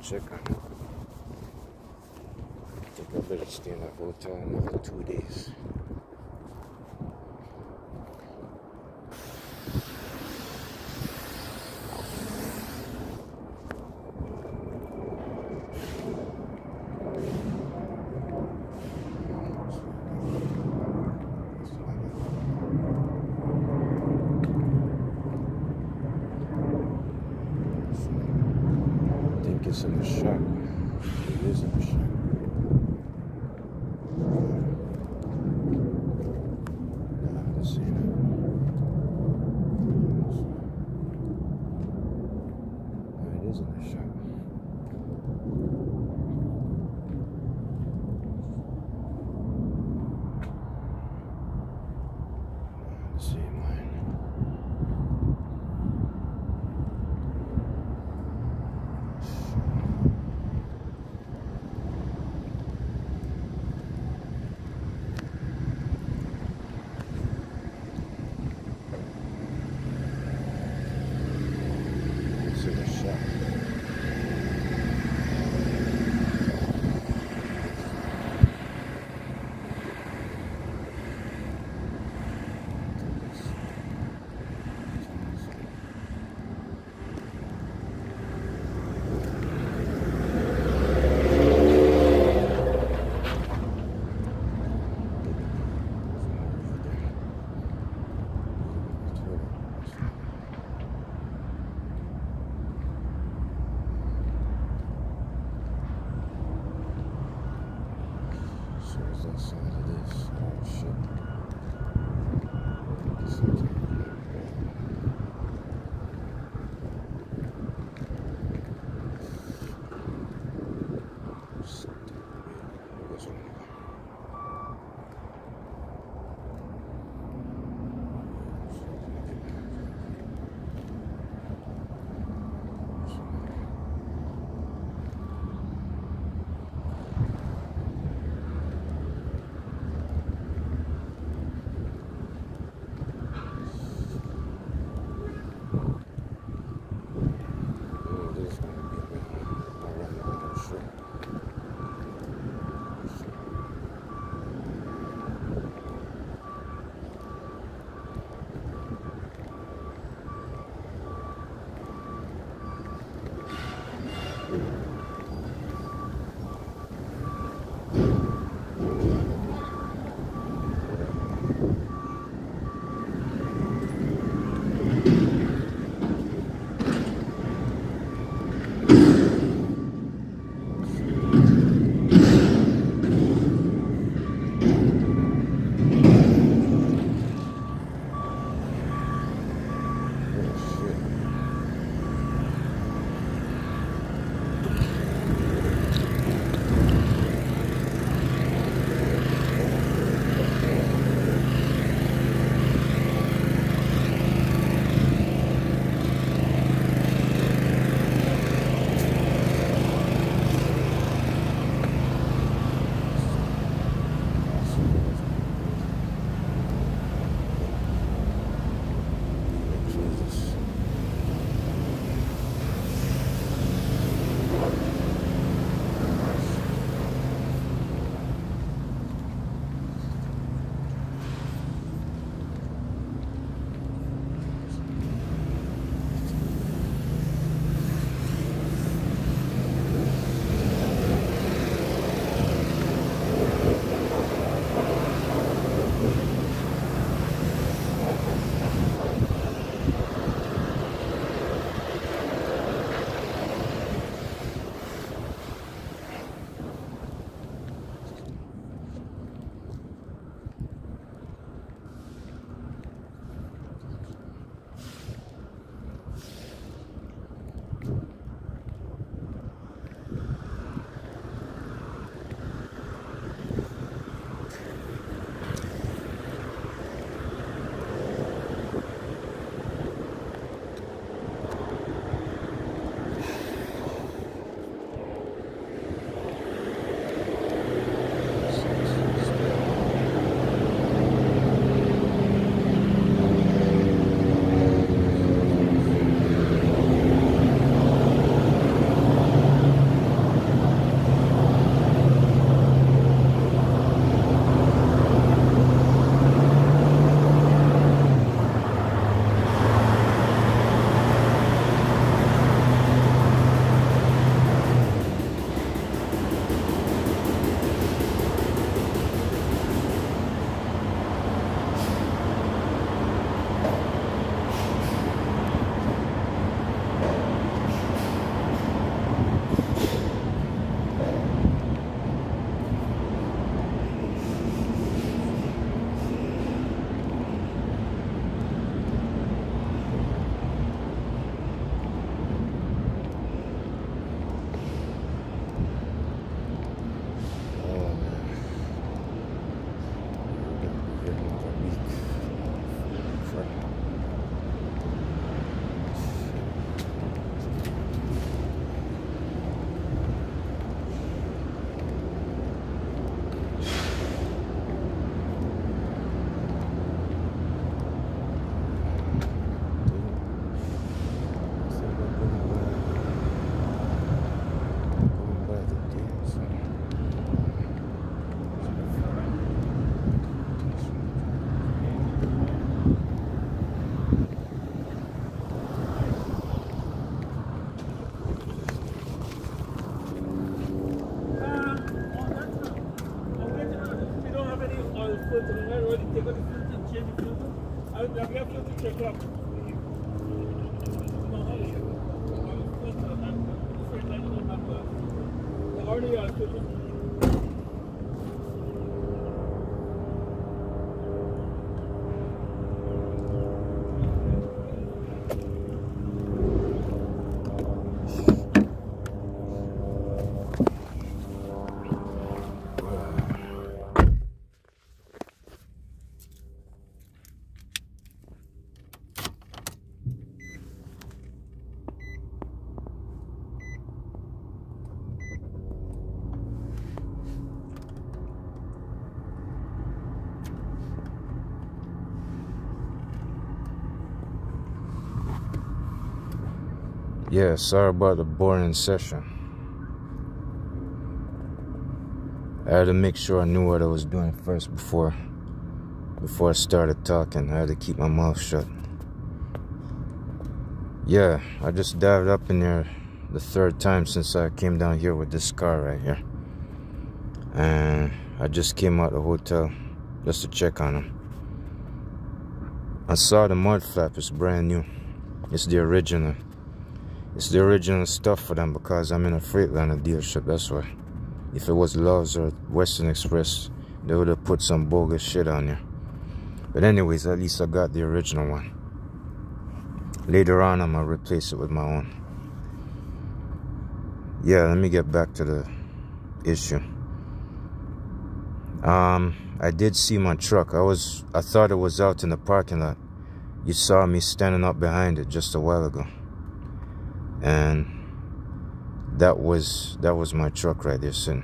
Check on it. I think I better stay in that hotel another 2 days. It's in the shop. It is in the shop. Let's see. It is in the shop. Let's see mine. Inside of this. Oh shit. Sure. take out the filter and change the filter. I'll have your filter check up. Yeah, sorry about the boring session. I had to make sure I knew what I was doing first before I started talking. I had to keep my mouth shut. Yeah, I just dived up in there the third time since I came down here with this car right here. And I just came out of the hotel just to check on them. I saw the mud flap is brand new. It's the original. It's the original stuff for them because I'm in a Freightliner dealership, that's why. If it was Love's or Western Express, they would have put some bogus shit on there. But anyways, at least I got the original one. Later on, I'm gonna replace it with my own. Yeah, let me get back to the issue. I did see my truck. I thought it was out in the parking lot. You saw me standing up behind it just a while ago. And that was my truck right there sitting.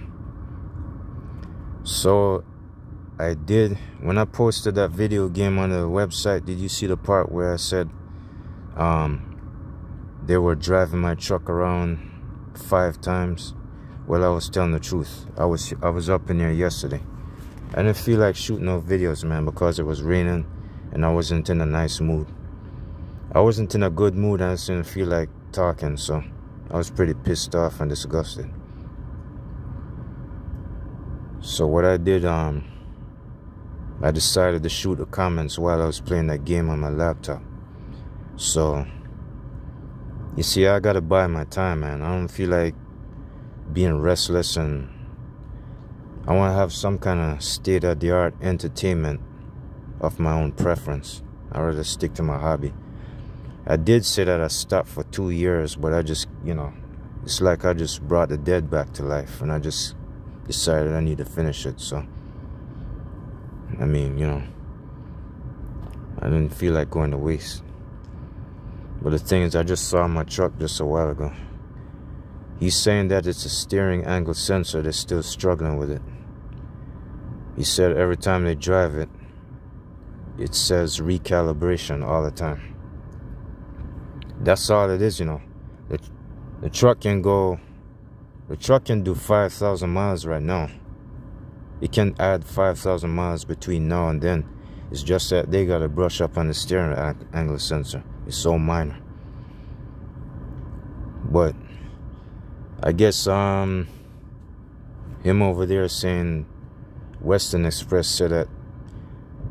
So I did, when I posted that video game on the website, did you see the part where I said they were driving my truck around 5 times? Well, I was telling the truth. I was up in there yesterday. I didn't feel like shooting no videos, man, because it was raining and I wasn't in a nice mood. I wasn't in a good mood. I just didn't feel like talking, so I was pretty pissed off and disgusted. So what I did, I decided to shoot the comments while I was playing that game on my laptop. So you see, I gotta buy my time, man. I don't feel like being restless, and I want to have some kind of state-of-the-art entertainment of my own preference. I'd rather stick to my hobby. I did say that I stopped for 2 years, but I just, you know, it's like I just brought the dead back to life, and I just decided I need to finish it. So, I mean, you know, I didn't feel like going to waste. But the thing is, I just saw my truck just a while ago. He's saying that it's a steering angle sensor. They're still struggling with it. He said every time they drive it, it says recalibration all the time. That's all it is, you know. The truck can go, the truck can do 5,000 miles right now. It can add 5,000 miles between now and then. It's just that they gotta brush up on the steering angle sensor. It's so minor. But I guess him over there saying Western Express said that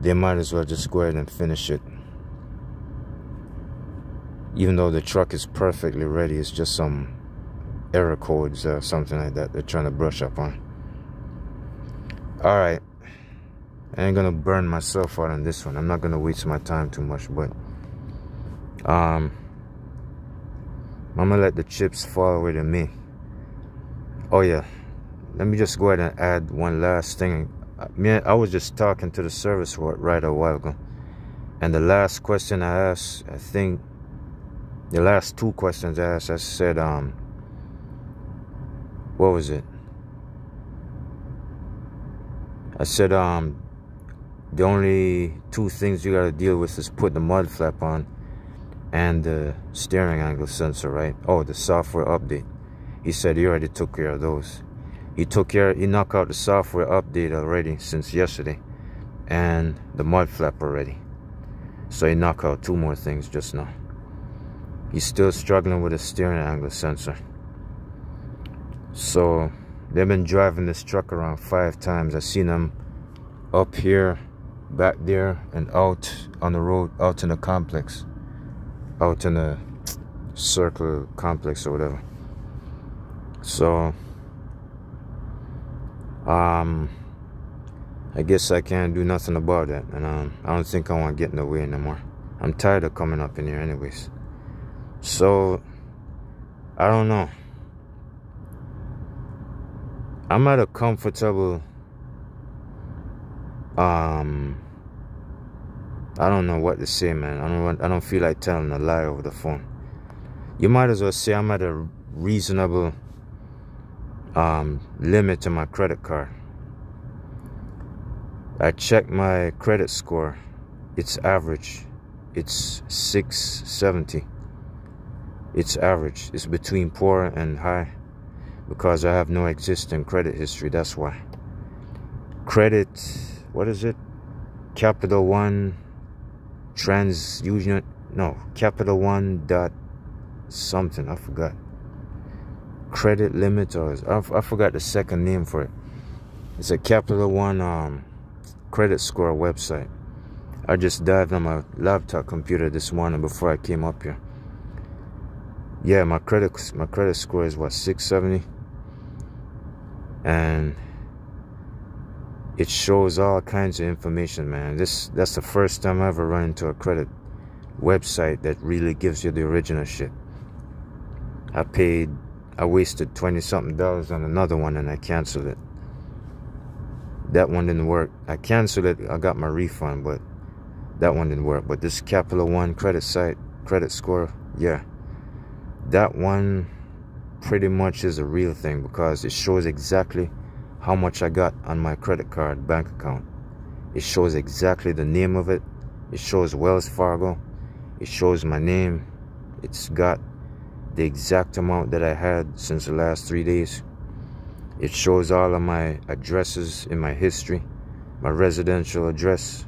they might as well just go ahead and finish it. Even though the truck is perfectly ready, it's just some error codes or something like that they're trying to brush up on. Alright, I ain't gonna burn myself out on this one. I'm not gonna waste my time too much, but I'm gonna let the chips fall away to me. Oh yeah, let me just go ahead and add one last thing. I was just talking to the service right a while ago, and the last question I asked, I think the last 2 questions I asked, I said, what was it? I said, the only 2 things you gotta deal with is put the mud flap on and the steering angle sensor, right? Oh, the software update. He said he already took care of those. He knocked out the software update already since yesterday, and the mud flap already. So he knocked out 2 more things just now. He's still struggling with the steering angle sensor. So they've been driving this truck around 5 times. I seen them up here back there and out on the road, out in the complex, out in the circle complex or whatever. So I guess I can't do nothing about that, and I don't think I want to get in the way anymore. I'm tired of coming up in here anyways. So I don't know. I'm at a comfortable I don't know what to say, man. I don't feel like telling a lie over the phone. You might as well say I'm at a reasonable limit to my credit card. I checked my credit score. It's average. It's 670. It's average. It's between poor and high because I have no existing credit history. That's why. Credit, what is it? Capital One TransUnion. No, Capital One dot something. I forgot. Credit limit, or I forgot the second name for it. It's a Capital One credit score website. I just dived on my laptop computer this morning before I came up here. Yeah, my credit score is what, 670, and it shows all kinds of information, man. That's the first time I ever run into a credit website that really gives you the original shit. I wasted $20-something on another one and I canceled it. That one didn't work. I canceled it. I got my refund, but that one didn't work. But this Capital One credit site, credit score, yeah, that one pretty much is a real thing because it shows exactly how much I got on my credit card bank account. It shows exactly the name of it. It shows Wells Fargo. It shows my name. It's got the exact amount that I had since the last 3 days. It shows all of my addresses in my history, my residential address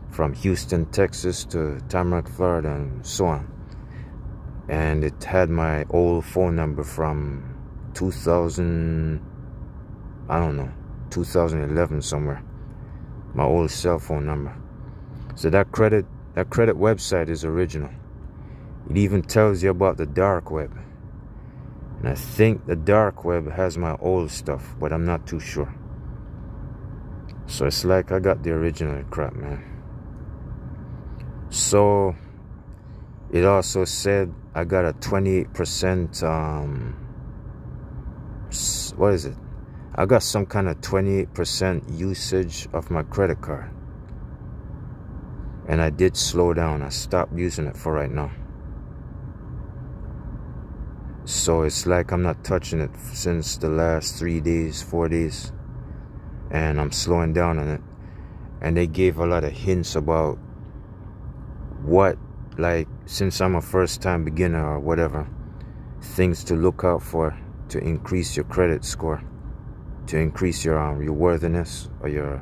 from Houston, Texas to Tamarack, Florida, and so on. And it had my old phone number from 2000, I don't know, 2011 somewhere. My old cell phone number. So that credit website is original. It even tells you about the dark web. And I think the dark web has my old stuff, but I'm not too sure. So it's like I got the original crap, man. So it also said I got a 28%, what is it? I got some kind of 28% usage of my credit card. And I did slow down. I stopped using it for right now. So it's like I'm not touching it since the last 3 days, 4 days. And I'm slowing down on it. And they gave a lot of hints about what, like, since I'm a first-time beginner or whatever, things to look out for to increase your credit score, to increase your worthiness or your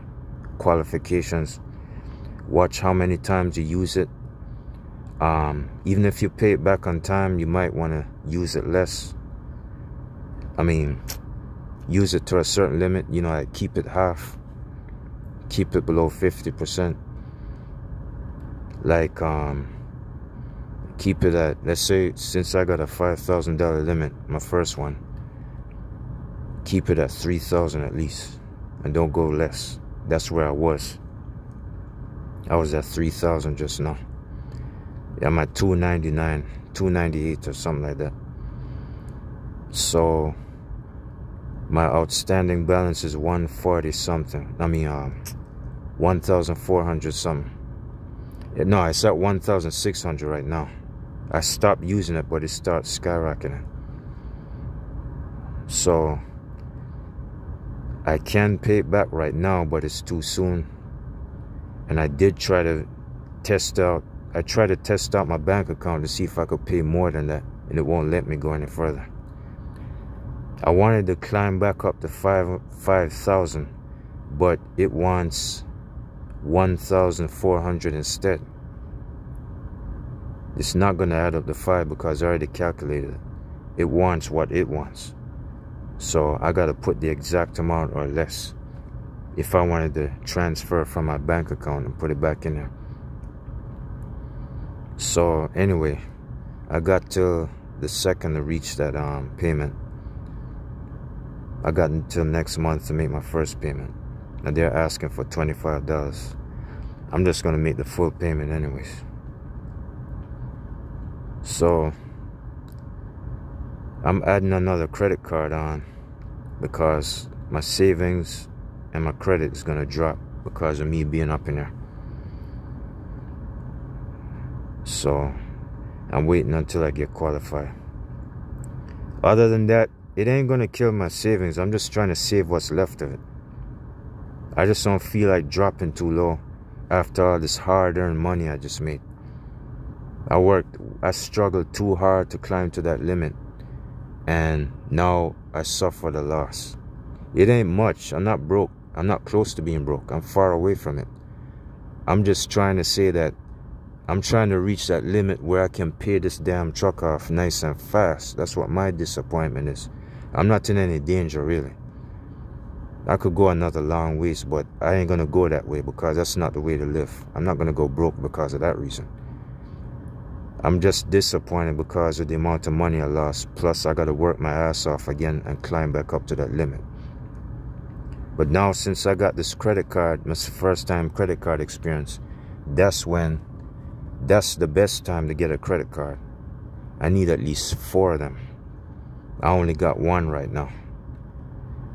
qualifications. Watch how many times you use it. Even if you pay it back on time, you might want to use it less. I mean, use it to a certain limit. You know, like keep it half. Keep it below 50%. Like, keep it at, let's say, since I got a $5,000 limit, my first one, keep it at $3,000 at least, and don't go less. That's where I was. I was at $3,000 just now. Yeah, I'm at $299, $298 or something like that. So my outstanding balance is $140 something. I mean, $1,400 something. No, it's at $1,600 right now. I stopped using it, but it starts skyrocketing. So I can pay it back right now, but it's too soon. And I did try to test out. I tried to test out my bank account to see if I could pay more than that, and it won't let me go any further. I wanted to climb back up to 5,000, but it wants 1,400 instead. It's not going to add up to 5 because I already calculated it. It wants what it wants. So I got to put the exact amount or less. if I wanted to transfer from my bank account and put it back in there. So anyway, I got till the 2nd to reach that payment. I got until next month to make my first payment, and they're asking for $25. I'm just gonna make the full payment anyways. So I'm adding another credit card on because my savings and my credit is gonna drop because of me being up in there. So I'm waiting until I get qualified. Other than that, it ain't gonna kill my savings. I'm just trying to save what's left of it. I just don't feel like dropping too low after all this hard-earned money I just made. I struggled too hard to climb to that limit, and now I suffer the loss. It ain't much. I'm not broke. I'm not close to being broke. I'm far away from it. I'm just trying to say that I'm trying to reach that limit where I can pay this damn truck off nice and fast. That's what my disappointment is. I'm not in any danger, really. I could go another long ways, but I ain't gonna go that way because that's not the way to live. I'm not gonna go broke because of that reason. I'm just disappointed because of the amount of money I lost. Plus, I gotta work my ass off again and climb back up to that limit. But now, since I got this credit card, my first time credit card experience, that's the best time to get a credit card. I need at least 4 of them. I only got 1 right now.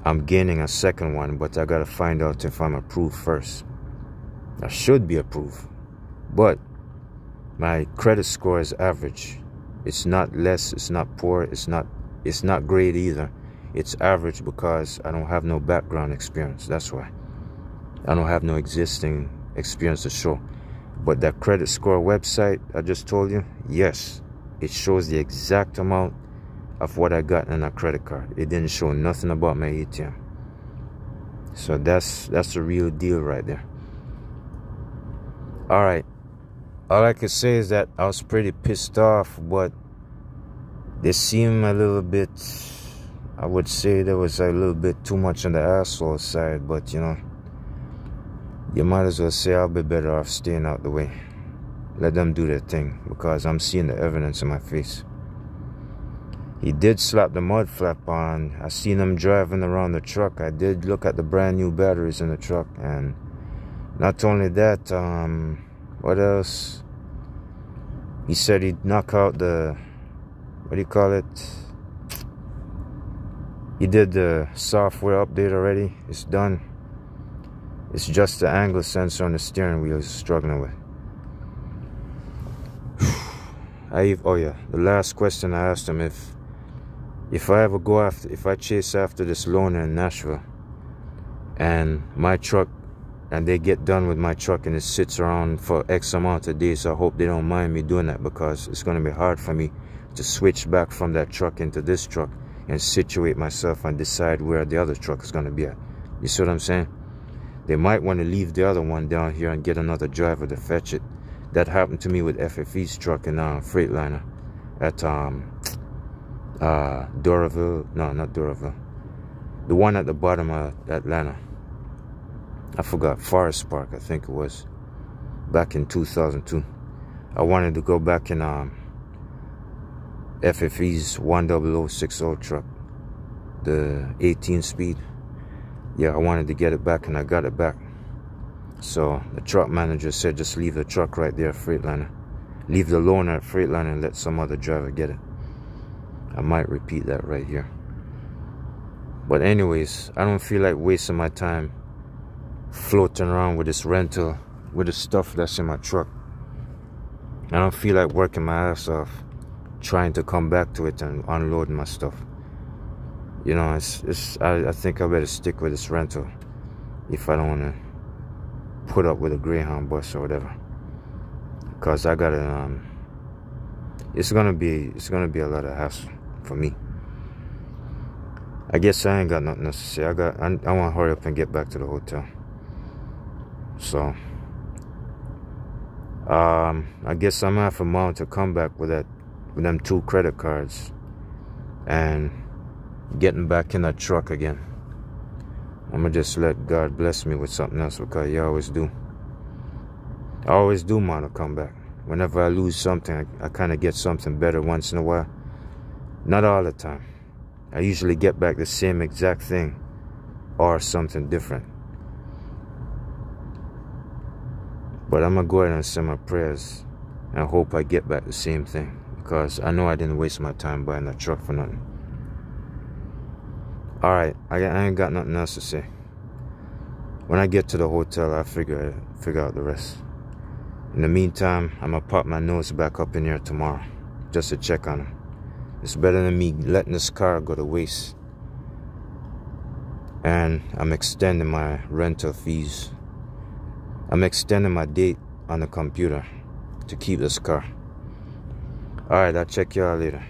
I'm gaining a second one, but I gotta find out if I'm approved first. I should be approved, but my credit score is average. It's not less, it's not poor, it's not great either. It's average because I don't have no background experience. That's why. I don't have no existing experience to show. But that credit score website I just told you, yes, it shows the exact amount of what I got in a credit card. It didn't show nothing about my ATM. So that's the real deal right there. All right. All I can say is that I was pretty pissed off, but they seemed a little bit, I would say there was a little bit too much on the asshole side, but you know, you might as well say I'll be better off staying out the way. Let them do their thing, because I'm seeing the evidence in my face. He did slap the mud flap on. I seen him driving around the truck. I did look at the brand new batteries in the truck, and not only that, what else? He said he'd knock out the, what do you call it? He did the software update already. It's done. It's just the angle sensor on the steering wheel he's struggling with. Oh yeah, the last question I asked him, if I ever go after, if I chase after this loaner in Nashville, and my truck, and they get done with my truck and it sits around for X amount of days, I hope they don't mind me doing that, because it's going to be hard for me to switch back from that truck into this truck and situate myself and decide where the other truck is going to be at. You see what I'm saying? They might want to leave the other one down here and get another driver to fetch it. That happened to me with FFE's truck in Freightliner at Doraville. No, not Doraville. The one at the bottom of Atlanta. I forgot, Forest Park, I think it was, back in 2002. I wanted to go back in FFE's 10060 truck, the 18 speed. Yeah, I wanted to get it back, and I got it back. So the truck manager said, just leave the truck right there at Freightliner. Leave the loaner at Freightliner and let some other driver get it. I might repeat that right here. But anyways, I don't feel like wasting my time floating around with this rental, with the stuff that's in my truck. I don't feel like working my ass off trying to come back to it and unload my stuff. You know, I think I better stick with this rental if I don't want to put up with a Greyhound bus or whatever, because I gotta it's gonna be a lot of hassle for me. I guess I ain't got nothing else to say. I want to hurry up and get back to the hotel. So I guess I'm gonna have to mount a comeback with them 2 credit cards and getting back in that truck again. I'ma just let God bless me with something else, because He always do. I always do want to come back. Whenever I lose something, I kind of get something better once in a while. Not all the time. I usually get back the same exact thing or something different. But I'm going to go ahead and send my prayers and hope I get back the same thing, because I know I didn't waste my time buying that truck for nothing. Alright, I ain't got nothing else to say. When I get to the hotel, I'll figure out the rest. In the meantime, I'm going to pop my nose back up in here tomorrow just to check on him. It's better than me letting this car go to waste. And I'm extending my rental fees. I'm extending my date on the computer to keep this car. Alright, I'll check y'all later.